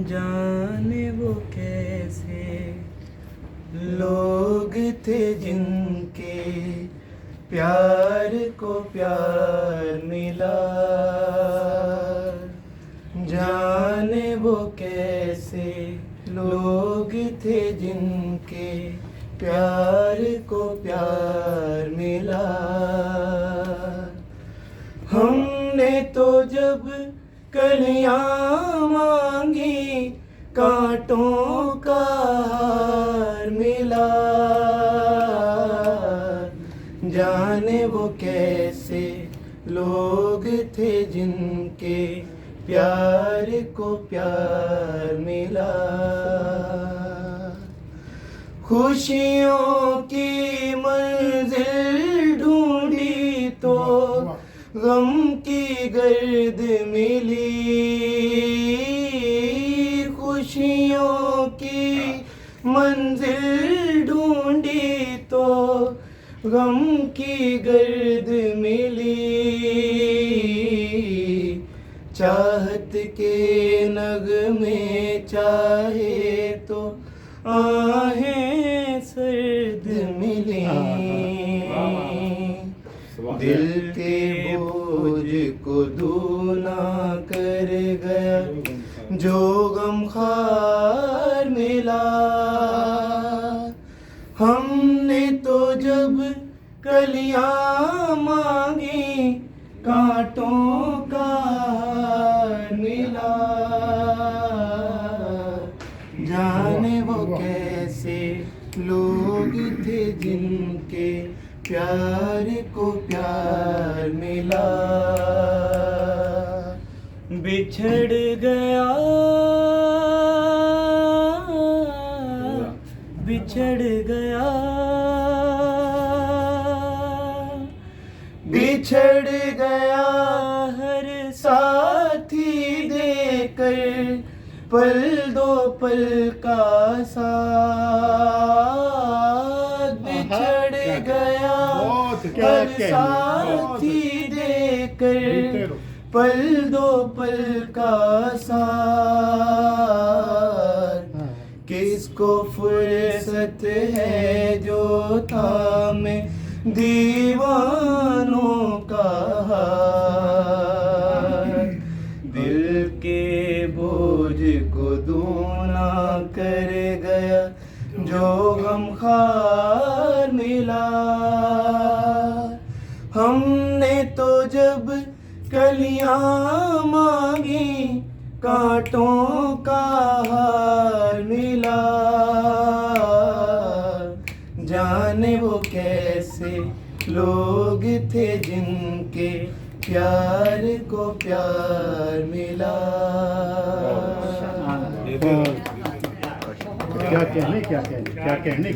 जाने वो कैसे लोग थे जिनके प्यार को प्यार मिला। जाने वो कैसे लोग थे जिनके प्यार को प्यार मिला। हमने तो जब कलियां मांगी कांटों का हार मिला। जाने वो कैसे लोग थे जिनके प्यार को प्यार मिला। खुशियों की मंजिल ढूंढी तो गम की गर्द मिली। खुशियों की मंजिल ढूंढी तो गम की गर्द मिली। चाहत के नगमे चाहे तो आहें सर्द मिली। दिल के बोझ को दूना कर गया जो गमखार मिला। हमने तो जब कलियां मांगी कांटों का हार मिला। जाने वो कैसे लोग थे जिनके प्यार को प्यार मिला। बिछड़ गया बिछड़ गया बिछड़ गया हर साथी देकर पल दो पल का साथ। बिछड़ गया हर साथी देकर पल दो पल का साथ। किसको फुर्सत है जो थामे दीवानों का हाथ। दिल के बोझ को दूना कर गया जो गमखार मिला। हमने तो जब कलियां मांगी कांटों का हार मिला। जाने वो कैसे लोग थे जिनके प्यार को प्यार मिला। क्या कहने